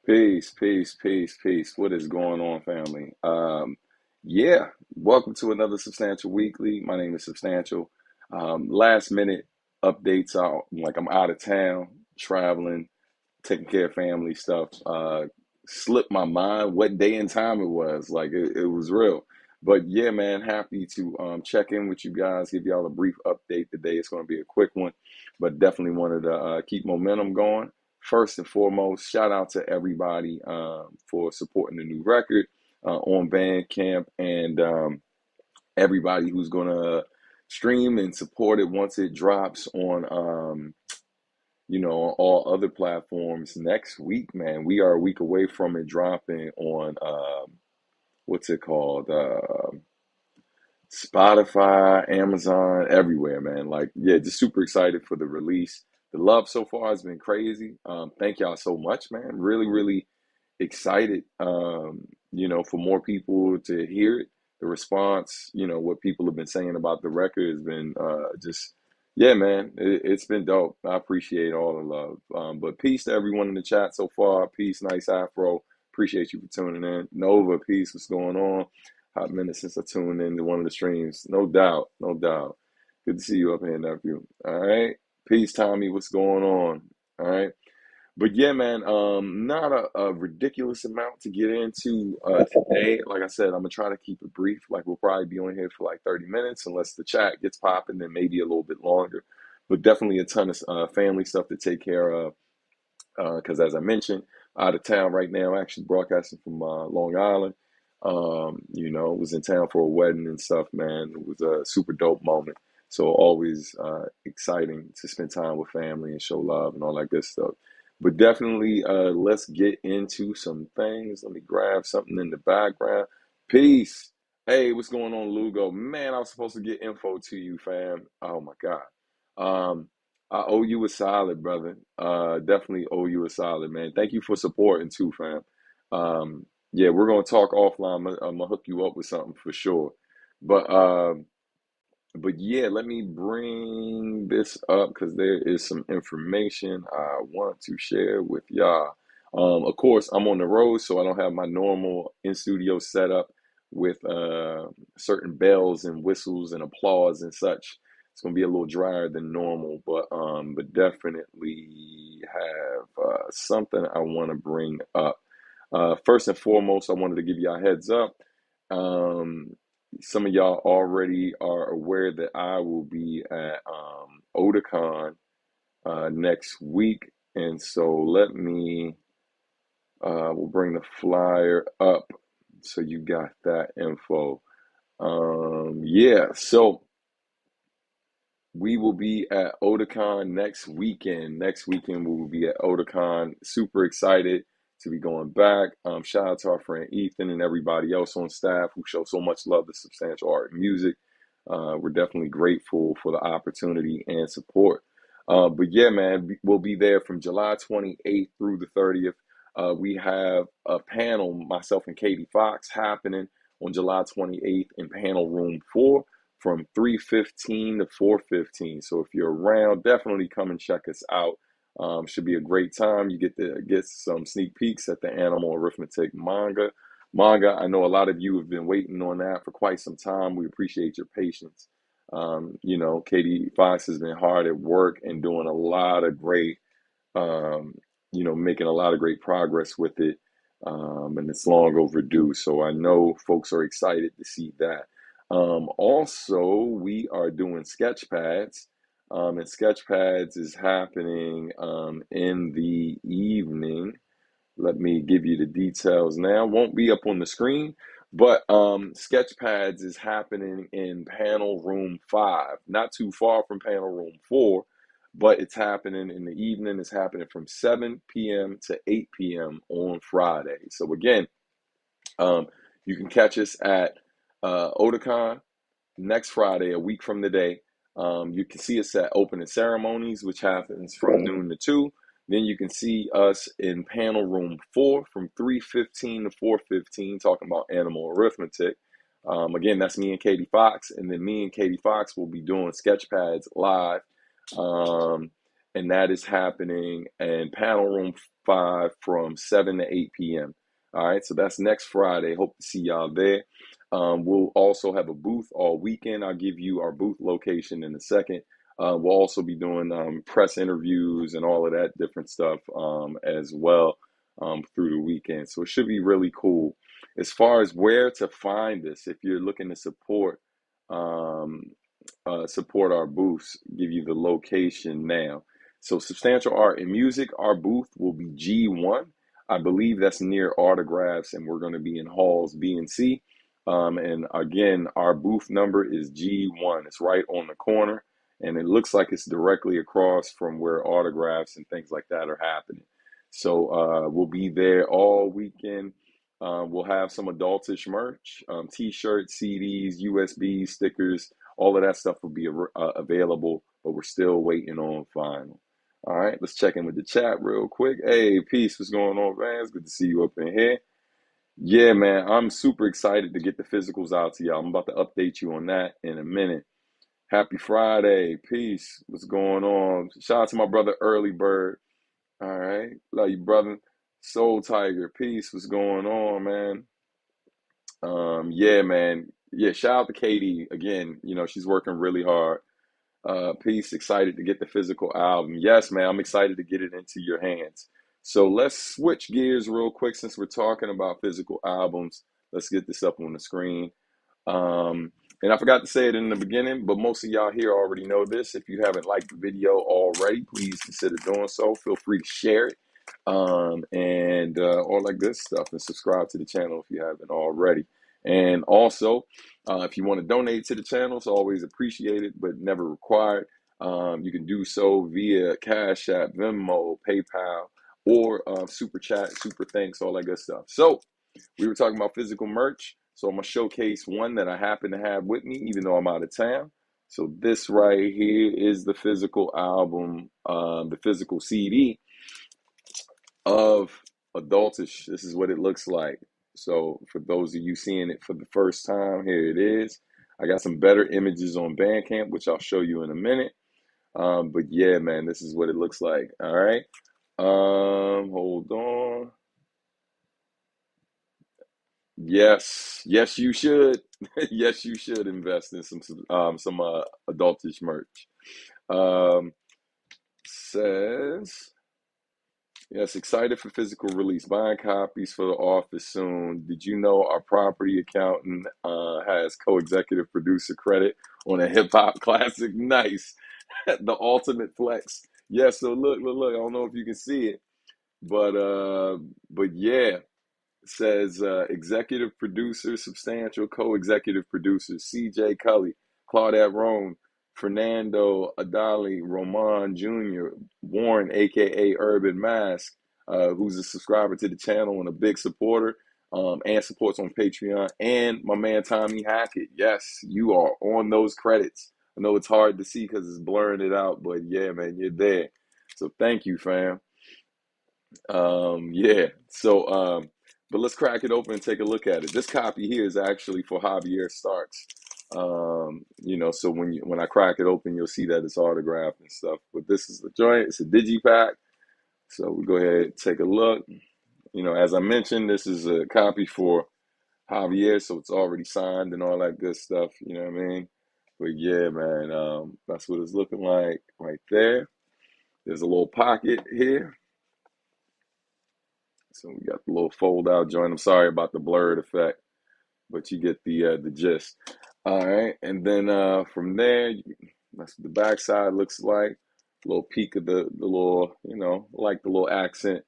Peace, peace, peace, peace. What is going on, family? Yeah, welcome to another Substantial Weekly. My name is Substantial. Last minute updates out, like I'm out of town, traveling, taking care of family stuff. Slipped my mind what day and time it was. Like it was real. But yeah, man, happy to check in with you guys, give y'all a brief update today. It's going to be a quick one, but definitely wanted to keep momentum going. First and foremost, shout out to everybody for supporting the new record on Bandcamp and everybody who's going to stream and support it once it drops on on all other platforms next week, man. We are a week away from it dropping on what's it called? Spotify, Amazon, everywhere, man. Like, yeah, just super excited for the release. The love so far has been crazy. Thank y'all so much, man. Really, really excited, for more people to hear it. The response, what people have been saying about the record has been just, yeah, man, it's been dope. I appreciate all the love. But peace to everyone in the chat so far. Peace, nice afro. Appreciate you for tuning in. Nova, peace, what's going on? Hot minute since I tuned in to one of the streams. No doubt, no doubt. Good to see you up here, nephew. All right. Peace, Tommy. What's going on? All right. But yeah, man, not a ridiculous amount to get into today. Like I said, I'm gonna try to keep it brief. Like we'll probably be on here for like 30 minutes unless the chat gets popping, then maybe a little bit longer. But definitely a ton of family stuff to take care of. Because as I mentioned, out of town right now, actually broadcasting from Long Island. Was in town for a wedding and stuff, man. It was a super dope moment. So always exciting to spend time with family and show love and all that good stuff. But definitely, let's get into some things. Let me grab something in the background. Peace. Hey, what's going on, Lugo? Man, I was supposed to get info to you, fam. Oh my God. I owe you a solid, brother. Definitely owe you a solid, man. Thank you for supporting too, fam. Yeah, we're gonna talk offline. I'm gonna hook you up with something for sure. But yeah, let me bring this up because there is some information I want to share with y'all. Of course, I'm on the road, so I don't have my normal in-studio setup with certain bells and whistles and applause and such. It's gonna be a little drier than normal, but definitely have something I want to bring up. First and foremost, I wanted to give you a heads up. Um, some of y'all already are aware that I will be at Otakon next week, and so let me we'll bring the flyer up so you got that info. Yeah, so we will be at Otakon next weekend. Next weekend, we will be at Otakon. Super excited to be going back. Shout out to our friend Ethan and everybody else on staff who show so much love to Substantial Art and Music. We're definitely grateful for the opportunity and support. But yeah, man, we'll be there from July 28th through the 30th. We have a panel, myself and Katie Fox, happening on July 28th in panel room 4 from 3:15 to 4:15. So if you're around, definitely come and check us out. Should be a great time. You get to get some sneak peeks at the Animal Arithmetic manga. I know a lot of you have been waiting on that for quite some time. We appreciate your patience. Katie Fox has been hard at work and doing a lot of great um, making a lot of great progress with it. And it's long overdue. So I know folks are excited to see that. Also, we are doing Sketchpads, and Sketchpads is happening in the evening. Let me give you the details now. Won't be up on the screen, but Sketchpads is happening in panel room 5, not too far from panel room 4, but it's happening in the evening. It's happening from 7 p.m. to 8 p.m. on Friday. So again, you can catch us at Otakon next Friday, a week from today. You can see us at opening ceremonies, which happens from noon to 2. Then you can see us in panel room 4 from 3:15 to 4:15, talking about animal arithmetic. Again, that's me and Katie Fox, and then me and Katie Fox will be doing Sketchpads live, um, and that is happening in panel room 5 from 7 to 8 p.m. All right, so that's next Friday. Hope to see y'all there. We'll also have a booth all weekend. I'll give you our booth location in a second. We'll also be doing press interviews and all of that different stuff as well through the weekend. So it should be really cool. As far as where to find us, if you're looking to um, support our booths, give you the location now. So Substantial Art and Music, our booth will be G1. I believe that's near Autographs, and we're going to be in halls B and C. And again, our booth number is G1. It's right on the corner, and it looks like it's directly across from where autographs and things like that are happening. So we'll be there all weekend. We'll have some Adultish merch, T-shirts, CDs, USB stickers, all of that stuff will be available, but we're still waiting on final. All right, let's check in with the chat real quick. Hey, peace, what's going on, man? It's good to see you up in here. Yeah, man, I'm super excited to get the physicals out to y'all. I'm about to update you on that in a minute. Happy Friday. Peace. What's going on? Shout out to my brother Early Bird. All right. Love you, brother. Soul Tiger. Peace. What's going on, man? Yeah, man. Yeah, shout out to Katie again. She's working really hard. Peace, excited to get the physical album. Yes, man, I'm excited to get it into your hands. So let's switch gears real quick since we're talking about physical albums. Let's get this up on the screen. And I forgot to say it in the beginning, but most of y'all here already know this. If you haven't liked the video already, please consider doing so. Feel free to share it and all that good stuff, and subscribe to the channel if you haven't already. And also, if you want to donate to the channel, it's always appreciated, but never required. You can do so via Cash App, Venmo, PayPal, or Super Chat, Super Thanks, all that good stuff. So we were talking about physical merch. So I'm going to showcase one that I happen to have with me, even though I'm out of town. So this right here is the physical album, the physical CD of Adultish. This is what it looks like. So for those of you seeing it for the first time, here it is. I got some better images on Bandcamp, which I'll show you in a minute. But yeah, man, this is what it looks like. All right. Hold on. Yes, yes, you should. Yes, you should invest in some Adultish merch. Um, says yes, excited for physical release. Buying copies for the office soon. Did you know our property accountant has co-executive producer credit on a hip hop classic? Nice, the ultimate flex. Yeah. So look. I don't know if you can see it, but yeah. Says executive producer, substantial co-executive producers, C.J. Cully, Claudette Roan, Fernando Adali, Roman Jr., Warren, aka Urban Mask, who's a subscriber to the channel and a big supporter, and supports on Patreon, and my man Tommy Hackett. Yes, you are on those credits. I know it's hard to see because it's blurring it out, but yeah, man, you're there. So thank you, fam. Yeah. But let's crack it open and take a look at it. This copy here is actually for Javier Starks. So when I crack it open, you'll see that it's autographed and stuff. But this is the joint. It's a digipack. So we go ahead and take a look. As I mentioned, this is a copy for Javier, so it's already signed and all that good stuff. You know what I mean? But yeah, man, that's what it's looking like right there. There's a little pocket here. So we got the little fold out joint. I'm sorry about the blurred effect, but you get the gist. All right, and then from there, that's what the backside looks like. A little peek of the little, like the little accent.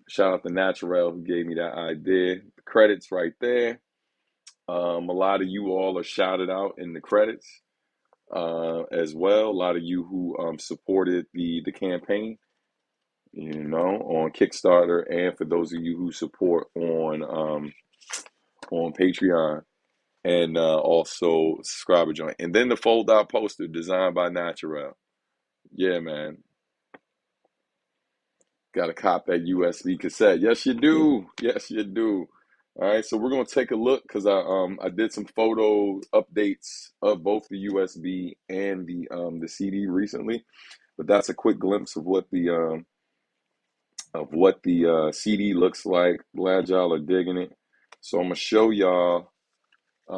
Shout out to Naturel who gave me that idea. The credits right there. A lot of you all are shouted out in the credits as well. A lot of you who supported the campaign, on Kickstarter, and for those of you who support on Patreon, and also subscriber joint. And then the fold out poster designed by Naturel. Yeah, man. Got to cop that USB cassette. Yes, you do. Yes, you do. All right, so we're gonna take a look because I did some photo updates of both the USB and the CD recently, but that's a quick glimpse of what the CD looks like. Glad y'all are digging it. So I'm gonna show y'all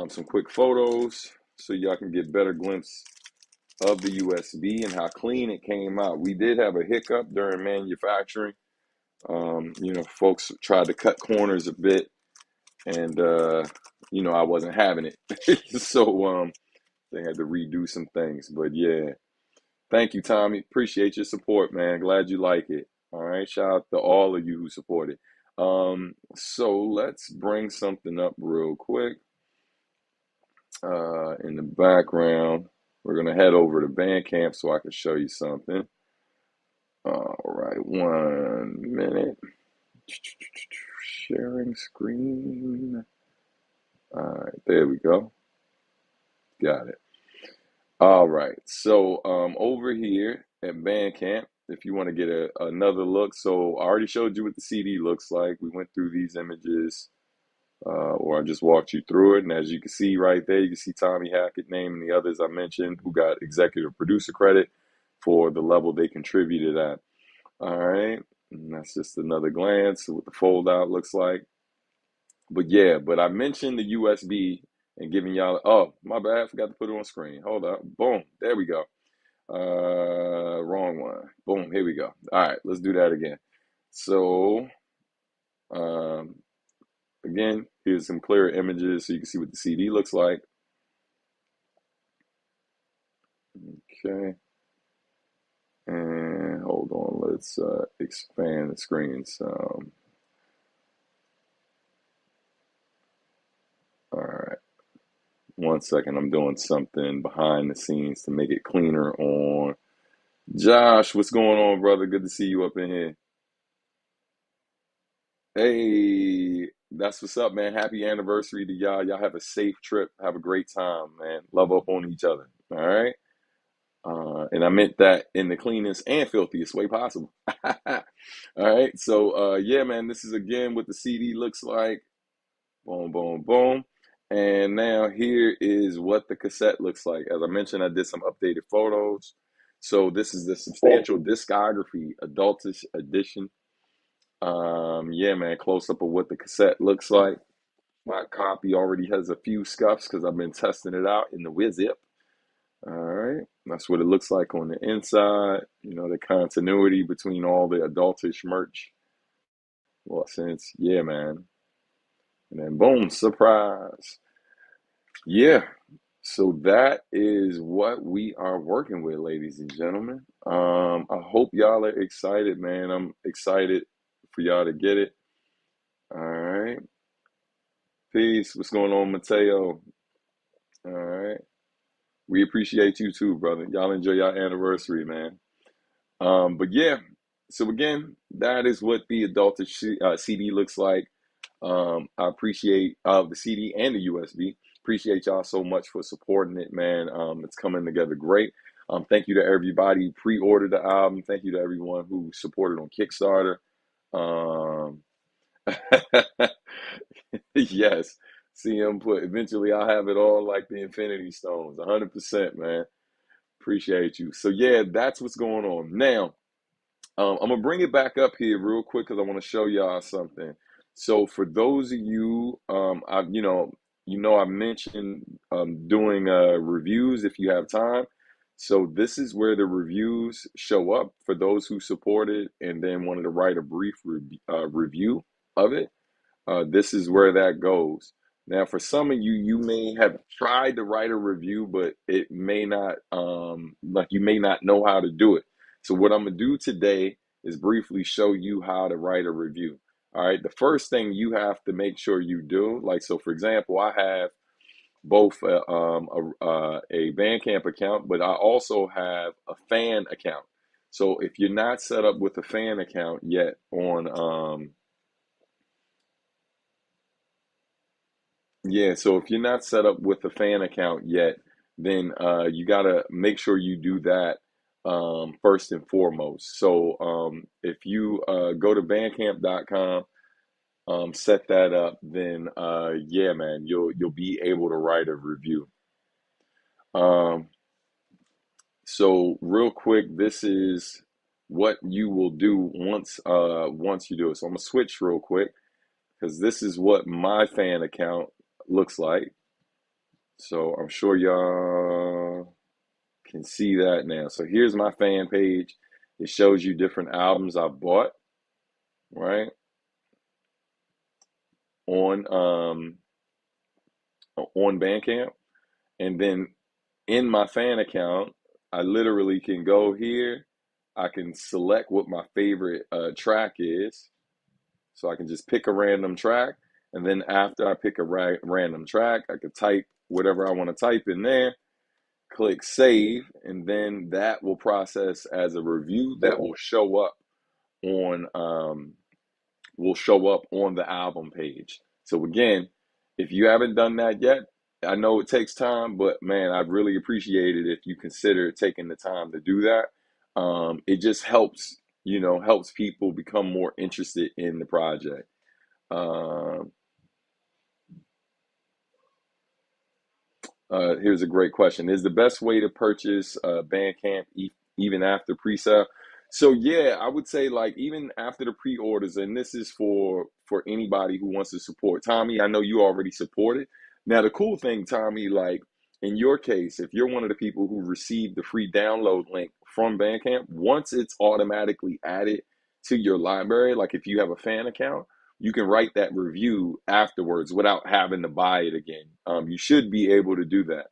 some quick photos so y'all can get better glimpse of the USB and how clean it came out. We did have a hiccup during manufacturing. Folks tried to cut corners a bit, and I wasn't having it. So they had to redo some things. But yeah, thank you, Tommy. Appreciate your support, man. Glad you like it. All right, shout out to all of you who support it. So let's bring something up real quick. In the background, we're gonna head over to Bandcamp so I can show you something. All right, 1 minute. Sharing screen. All right, there we go. Got it. All right, so over here at Bandcamp, if you want to get another look, so I already showed you what the CD looks like. We went through these images, or I just walked you through it. And as you can see right there, you can see Tommy Hackett name and the others I mentioned who got executive producer credit for the level they contributed at. All right, and that's just another glance at what the fold out looks like. But yeah, I mentioned the USB and giving y'all, oh, my bad, forgot to put it on screen. Hold up. Boom. There we go. Wrong one. Boom. Here we go. All right, let's do that again. So, um, again, here's some clearer images so you can see what the CD looks like. Okay. And hold on, let's expand the screen some. All right. 1 second, I'm doing something behind the scenes to make it cleaner on. Josh, what's going on, brother? Good to see you up in here. Hey, that's what's up, man. Happy anniversary to y'all. Y'all have a safe trip. Have a great time, man. Love up on each other. All right. And I meant that in the cleanest and filthiest way possible. All right. So, yeah, man, this is again what the CD looks like. Boom, boom, boom. And now here is what the cassette looks like. As I mentioned, I did some updated photos. So this is the substantial discography Adultish edition. Yeah, man, close up of what the cassette looks like. My copy already has a few scuffs because I've been testing it out in the WizZip. All right, that's what it looks like on the inside. You know, the continuity between all the Adultish merch. Well, since, yeah, man. And then boom, surprise. Yeah, so that is what we are working with, ladies and gentlemen. I hope y'all are excited, man. I'm excited for y'all to get it. All right. Peace. What's going on, Mateo? All right. We appreciate you too, brother. Y'all enjoy your anniversary, man. But yeah, so again, that is what the Adultish CD looks like. I appreciate the CD and the USB. Appreciate y'all so much for supporting it, man. It's coming together great. Thank you to everybody who pre-ordered the album. Thank you to everyone who supported on Kickstarter. Um, yes, CM put, eventually I'll have it all like the Infinity Stones. 100%, man. Appreciate you. So yeah, that's what's going on. Now, I'm gonna bring it back up here real quick because I want to show y'all something. So for those of you, I mentioned doing reviews if you have time. So this is where the reviews show up for those who supported and then wanted to write a brief review of it. This is where that goes. Now, for some of you, you may have tried to write a review, but it may not, like you may not know how to do it. So what I'm gonna do today is briefly show you how to write a review. All right. The first thing you have to make sure you do, like, so for example, I have both a Bandcamp account, but I also have a fan account. So if you're not set up with a fan account yet on, yeah, so if you're not set up with a fan account yet, then you gotta make sure you do that first and foremost. So if you go to bandcamp.com, set that up, then yeah, man, you'll be able to write a review. Um, so real quick, this is what you will do once you do it. So I'm gonna switch real quick because this is what my fan account looks like. So I'm sure y'all can see that now. So here's my fan page. It shows you different albums I bought, right? On on Bandcamp. And then in my fan account, I literally can go here. I can select what my favorite track is. So I can just pick a random track. And then after I pick a random track, I could type whatever I want to type in there, click save, and then that will process as a review that on will show up on the album page. So again, if you haven't done that yet, I know it takes time, but man, I'd really appreciate it if you consider taking the time to do that. It just helps, helps people become more interested in the project. Um, Here's a great question. Is the best way to purchase Bandcamp even after pre-sale? So yeah, I would say like even after the pre-orders, and this is for anybody who wants to support. Tommy, I know you already supported. Now the cool thing, Tommy, like in your case, if you're one of the people who received the free download link from Bandcamp, once it's automatically added to your library, like if you have a fan account, you can write that review afterwards without having to buy it again. You should be able to do that.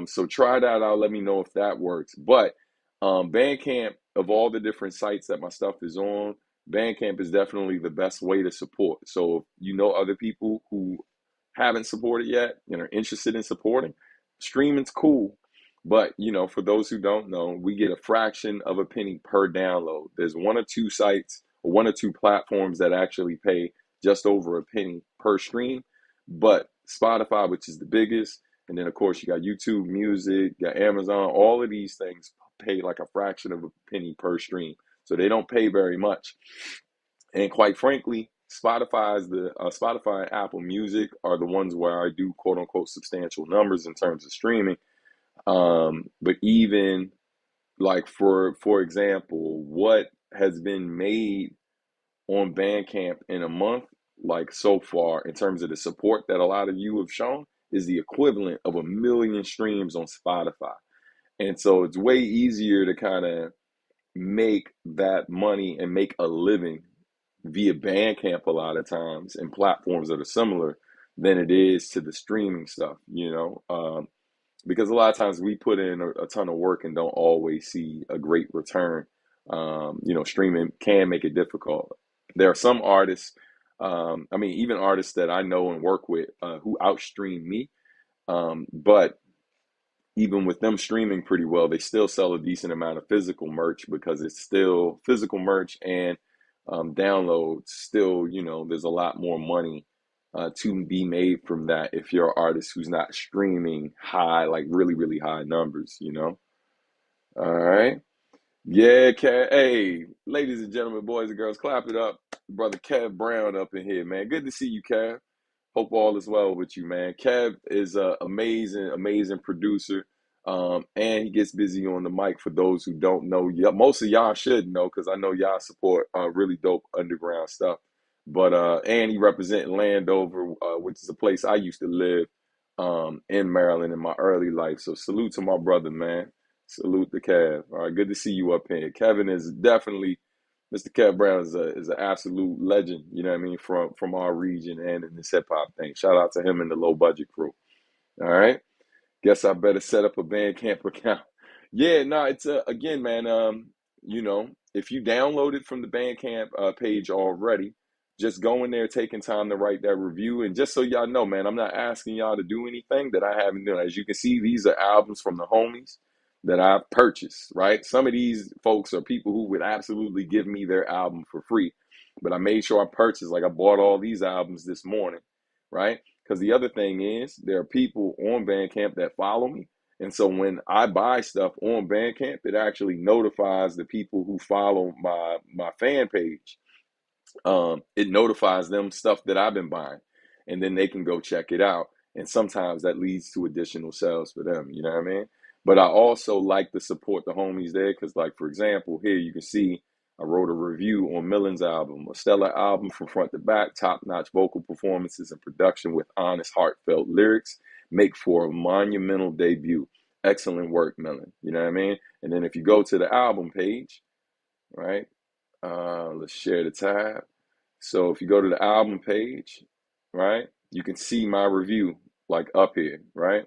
So try that out. Let me know if that works. But Bandcamp, of all the different sites that my stuff is on, Bandcamp is definitely the best way to support. So if you know other people who haven't supported yet and are interested in supporting, streaming's cool. But for those who don't know, we get a fraction of a penny per download. There's one or two sites or one or two platforms that actually pay just over a penny per stream. But Spotify, which is the biggest, and then of course you got YouTube Music, you got Amazon, all of these things pay like a fraction of a penny per stream. So they don't pay very much. And quite frankly, Spotify and Apple Music are the ones where I do quote unquote substantial numbers in terms of streaming. But even like for example, what has been made on Bandcamp in a month, like so far, in terms of the support that a lot of you have shown, is the equivalent of 1 million streams on Spotify. And so it's way easier to kind of make that money and make a living via Bandcamp a lot of times and platforms that are similar than it is to the streaming stuff, because a lot of times we put in a ton of work and don't always see a great return. Streaming can make it difficult. There are some artists, I mean, even artists that I know and work with who outstream me, but even with them streaming pretty well, they still sell a decent amount of physical merch because it's still physical merch and downloads. Still, there's a lot more money to be made from that if you're an artist who's not streaming high, like really, really high numbers. All right. Yeah, Kev. Hey, ladies and gentlemen, boys and girls, clap it up. Brother Kev Brown up in here, man. Good to see you, Kev. Hope all is well with you, man. Kev is an amazing, amazing producer. And he gets busy on the mic for those who don't know. Yeah, most of y'all should know because I know y'all support really dope underground stuff. But and he representing Landover, which is a place I used to live in Maryland in my early life. So salute to my brother, man. Salute to Kev. All right, good to see you up here. Kevin is definitely Mr. Kev Brown is an absolute legend, you know what I mean, from our region and in this hip hop thing. Shout out to him and the low budget crew. All right. Guess I better set up a Bandcamp account. Yeah, no, it's again, man. If you download it from the Bandcamp page already, just go in there, taking time to write that review, and just so y'all know, man, I'm not asking y'all to do anything that I haven't done. As you can see, these are albums from the homies that I've purchased. Right, some of these folks are people who would absolutely give me their album for free, but I made sure I purchased. Like I bought all these albums this morning, right? Because the other thing is, there are people on Bandcamp that follow me. And so when I buy stuff on Bandcamp, it actually notifies the people who follow my fan page. It notifies them stuff that I've been buying, and then they can go check it out. And sometimes that leads to additional sales for them. You know what I mean? But I also like to support the homies there because, like, for example, here you can see I wrote a review on Millen's album, a stellar album from front to back, top-notch vocal performances and production with honest, heartfelt lyrics, make for a monumental debut. Excellent work, Millen. You know what I mean? And then if you go to the album page, right? Let's share the tab. So if you go to the album page, right, you can see my review like up here, right?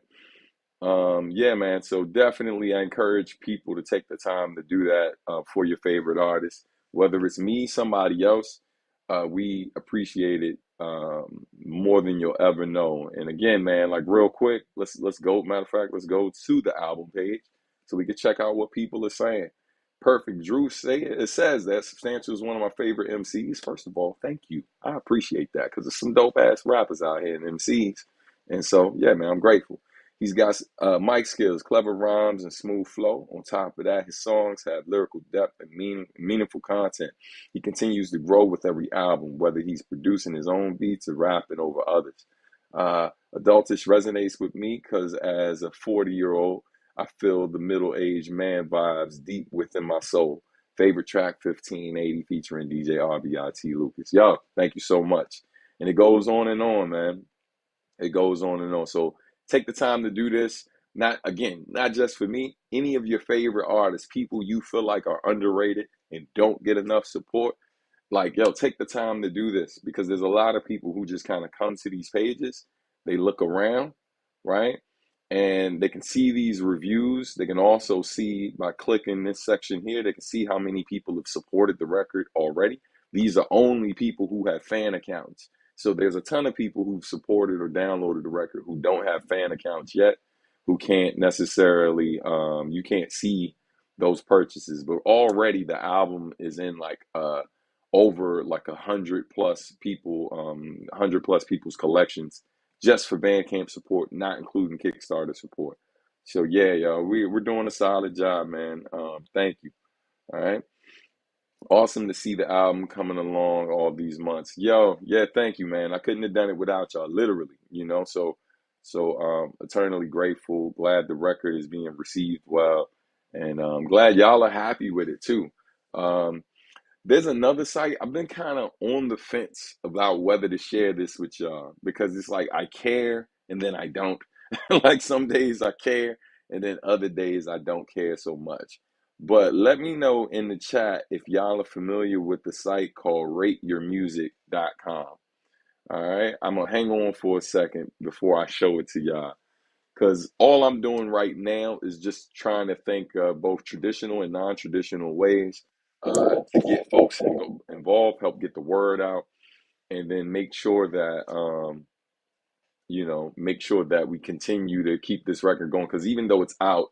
Yeah, man. So definitely, I encourage people to take the time to do that for your favorite artist, whether it's me, somebody else. We appreciate it more than you'll ever know. And again, man, like real quick, let's go. Matter of fact, let's go to the album page so we can check out what people are saying. Perfect. Drew it says that Substantial is one of my favorite MCs. First of all, thank you. I appreciate that because there's some dope ass rappers out here and MCs. And so, yeah, man, I'm grateful. He's got mic skills, clever rhymes, and smooth flow. On top of that, his songs have lyrical depth and meaningful content. He continues to grow with every album, whether he's producing his own beats or rapping over others. Adultish resonates with me because as a 40-year-old, I feel the middle-aged man vibes deep within my soul. Favorite track, 1580, featuring DJ RBIT Lucas. Yo, thank you so much. And it goes on, man. It goes on and on. So take the time to do this. Not just for me, any of your favorite artists, people you feel like are underrated and don't get enough support. Like, yo, take the time to do this because there's a lot of people who just kind of come to these pages. They look around, right? And they can see these reviews. They can also see by clicking this section here, they can see how many people have supported the record already. These are only people who have fan accounts. So there's a ton of people who've supported or downloaded the record who don't have fan accounts yet, who can't necessarily, you can't see those purchases. But already the album is in like over like 100 plus people's collections just for Bandcamp support, not including Kickstarter support. So yeah, y'all, we're doing a solid job, man. Thank you. All right. Awesome to see the album coming along all these months. Yo, yeah, thank you, man. I couldn't have done it without y'all, literally, eternally grateful, glad the record is being received well, and glad y'all are happy with it too. Um, there's another site. I've been kind of on the fence about whether to share this with y'all because it's like I care and then I don't. Like some days I care and then other days I don't care so much. But let me know in the chat if y'all are familiar with the site called rateyourmusic.com. All right. I'm going to hang on for a second before I show it to y'all because all I'm doing right now is just trying to think both traditional and non-traditional ways to get folks involved, help get the word out, and then make sure that we continue to keep this record going. Because even though it's out,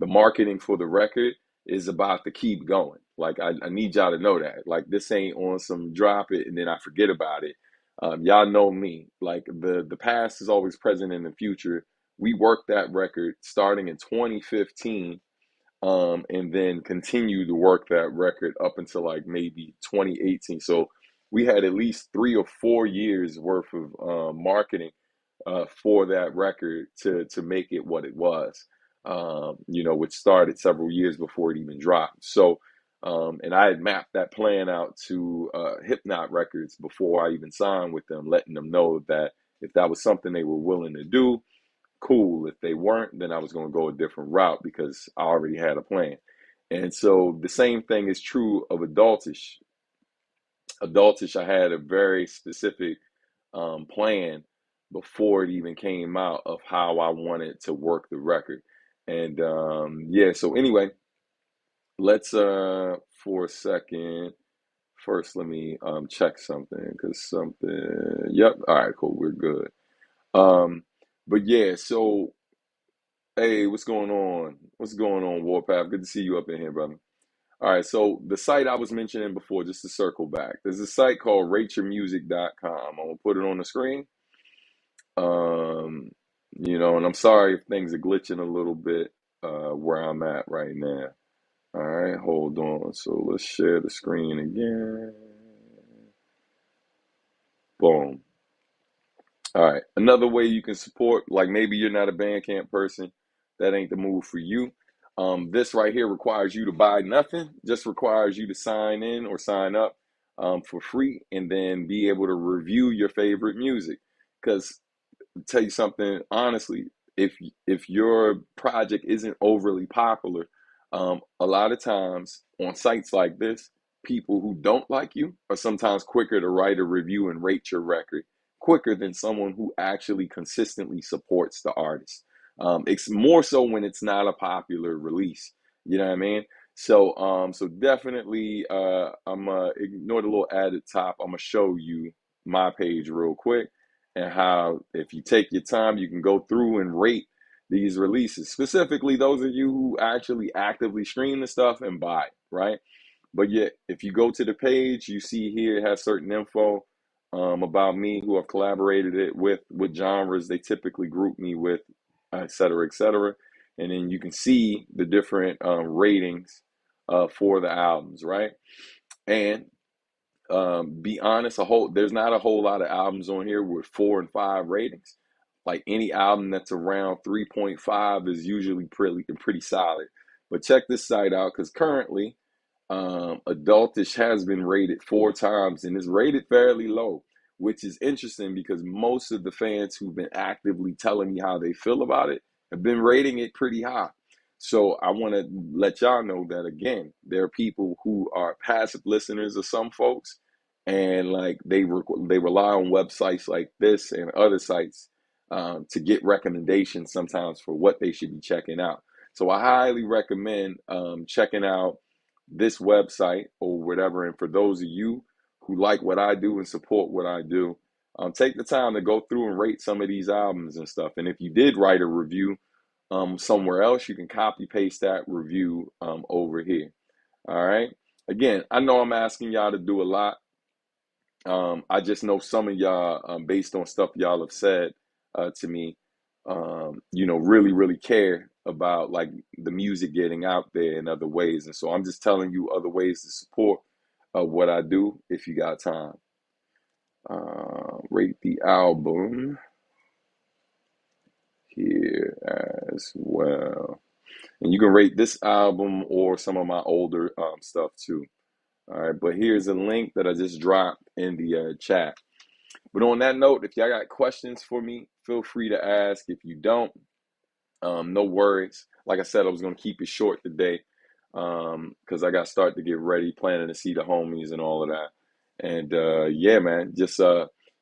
the marketing for the record is about to keep going. Like I need y'all to know that. Like this ain't on some drop it and then I forget about it. Y'all know me. Like the past is always present in the future. We worked that record starting in 2015, and then continue to work that record up until like maybe 2018. So we had at least 3 or 4 years worth of marketing for that record to make it what it was, which started several years before it even dropped. So, and I had mapped that plan out to Hypnot Records before I even signed with them, letting them know that if that was something they were willing to do, cool. If they weren't, then I was going to go a different route because I already had a plan. And so the same thing is true of Adultish. Adultish, I had a very specific plan before it even came out of how I wanted to work the record. And yeah, so anyway, let's for a second. First, let me check something because something. Yep. All right. Cool. We're good. Um, but yeah. So hey, what's going on? What's going on, Warpath? Good to see you up in here, brother. All right. So the site I was mentioning before, just to circle back, there's a site called rateyourmusic.com. I'm gonna put it on the screen. Um, and I'm sorry if things are glitching a little bit where I'm at right now. All right, hold on. So let's share the screen again. Boom. All right. Another way you can support, like maybe you're not a Bandcamp person, that ain't the move for you. This right here requires you to buy nothing, just requires you to sign in or sign up for free and then be able to review your favorite music. Because tell you something honestly, if your project isn't overly popular, a lot of times on sites like this, people who don't like you are sometimes quicker to write a review and rate your record quicker than someone who actually consistently supports the artist. It's more so when it's not a popular release. You know what I mean? So definitely, I'm ignore the little ad at the top. I'm gonna show you my page real quick and how if you take your time, you can go through and rate these releases. Specifically, those of you who actually actively stream the stuff and buy it, right? But yet, if you go to the page, you see here it has certain info about me who I've collaborated it with, what genres they typically group me with, et cetera, et cetera. And then you can see the different ratings for the albums, right? And be honest, there's not a whole lot of albums on here with 4 and 5 ratings. Like any album that's around 3.5 is usually pretty solid. But check this site out because currently Adultish has been rated 4 times and is rated fairly low, which is interesting because most of the fans who've been actively telling me how they feel about it have been rating it pretty high. So I want to let y'all know that again, there are people who are passive listeners of some folks, and like they rely on websites like this and other sites to get recommendations sometimes for what they should be checking out. So I highly recommend checking out this website or whatever. And for those of you who like what I do and support what I do, take the time to go through and rate some of these albums and stuff. And if you did write a review somewhere else, you can copy paste that review over here. All right. Again, I know I'm asking y'all to do a lot. I just know some of y'all, based on stuff y'all have said to me, really, really care about like the music getting out there in other ways. And so I'm just telling you other ways to support. of what I do if you got time. Rate the album here as well. And you can rate this album or some of my older stuff too. All right, but here's a link that I just dropped in the chat. But on that note, if y'all got questions for me, feel free to ask. If you don't, no worries. Like I said, I was going to keep it short today because I got to start to get ready, planning to see the homies and all of that. And yeah, man, just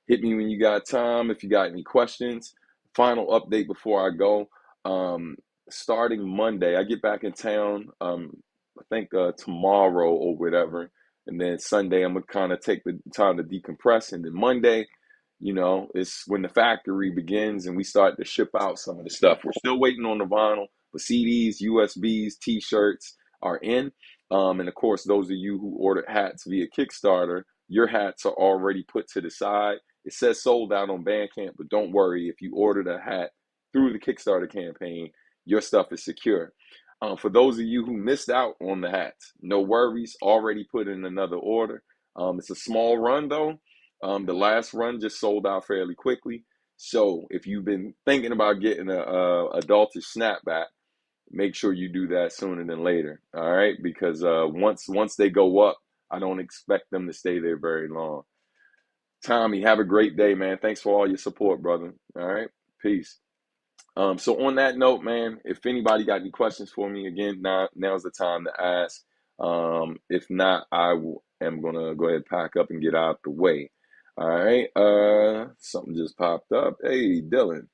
hit me when you got time if you got any questions. Final update before I go. Starting Monday, I get back in town, I think tomorrow or whatever. And then Sunday, I'm going to kind of take the time to decompress. And then Monday, it's when the factory begins and we start to ship out some of the stuff. We're still waiting on the vinyl, but CDs, USBs, T-shirts are in. And of course, those of you who ordered hats via Kickstarter, your hats are already put to the side. It says sold out on Bandcamp, but don't worry. If you ordered a hat through the Kickstarter campaign, your stuff is secure. For those of you who missed out on the hats, no worries, already put in another order. It's a small run though. The last run just sold out fairly quickly. So if you've been thinking about getting a Adultish snapback, make sure you do that sooner than later. All right, because once they go up, I don't expect them to stay there very long. Tommy, have a great day, man. Thanks for all your support, brother. All right, peace. So on that note, man, if anybody got any questions for me, again, now's the time to ask. If not, am gonna go ahead and pack up and get out the way. All right. Something just popped up. Hey, Dylan.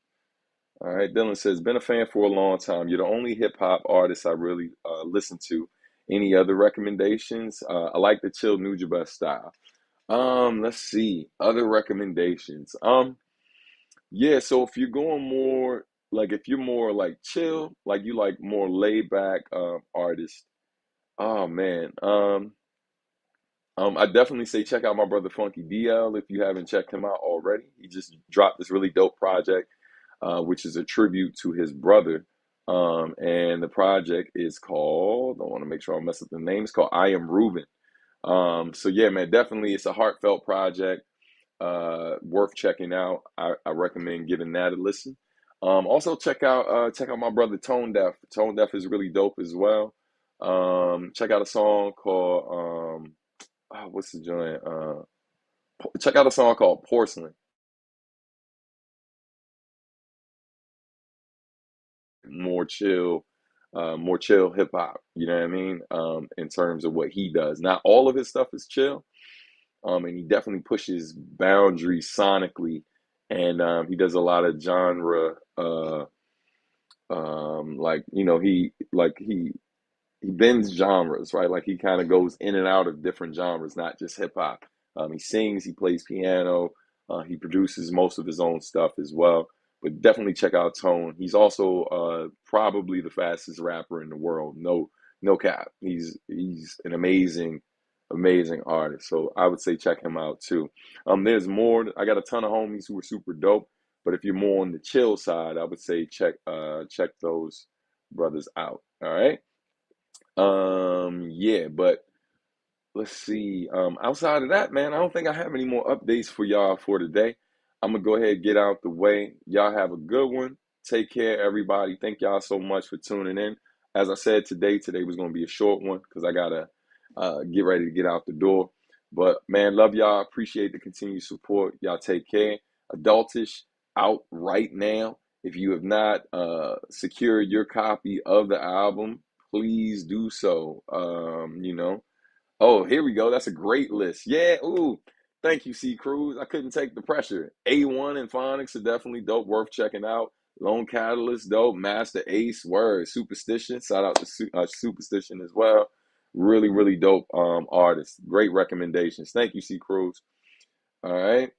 All right. Dylan says, been a fan for a long time. You're the only hip hop artist I really listen to. Any other recommendations? I like the chill Nujabes style. Let's see. Other recommendations. Yeah, so if you're going more if you're more like chill, like you like more laid back artists, oh man. I definitely say check out my brother Funky DL if you haven't checked him out already. He just dropped this really dope project, which is a tribute to his brother. And the project is called, I want to make sure I don't mess up the name, it's called I Am Ruben. So yeah, man, definitely it's a heartfelt project. Worth checking out. I recommend giving that a listen. Also check out my brother Tone Deaf. Tone Deaf is really dope as well. Check out a song called what's the joint? Check out a song called Porcelain. More chill hip hop. You know what I mean? In terms of what he does. Not all of his stuff is chill. And he definitely pushes boundaries sonically, and he does a lot of genre. He bends genres, right? Like he kind of goes in and out of different genres, not just hip hop. He sings, he plays piano, he produces most of his own stuff as well. But definitely check out Tone. He's also probably the fastest rapper in the world. No cap. He's an amazing artist. So I would say check him out too. There's more. I got a ton of homies who are super dope. But if you're more on the chill side, I would say check those brothers out. All right. Yeah, but let's see. Outside of that, man, I don't think I have any more updates for y'all for today. I'm gonna go ahead and get out the way. Y'all have a good one. Take care, everybody. Thank y'all so much for tuning in. As I said today was gonna be a short one because I gotta get ready to get out the door. But man, love y'all. Appreciate the continued support. Y'all take care. Adultish out right now. If you have not secured your copy of the album, please do so. Oh, here we go. That's a great list. Yeah. Ooh. Thank you, C. Cruz. I couldn't take the pressure. A1 and Phonics are definitely dope, worth checking out. Lone Catalyst, dope. Master Ace, word. Superstition. Shout out to Superstition as well. Really, really dope artists. Great recommendations. Thank you, C. Cruz. All right.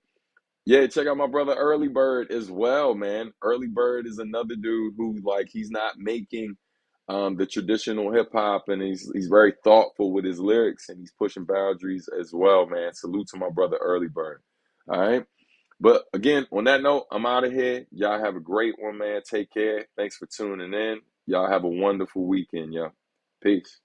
Yeah, check out my brother Early Bird as well, man. Early Bird is another dude who he's not making the traditional hip hop, and he's very thoughtful with his lyrics, and he's pushing boundaries as well, man. Salute to my brother Early Bird. All right. But again, on that note, I'm out of here. Y'all have a great one, man. Take care. Thanks for tuning in. Y'all have a wonderful weekend, y'all. Peace.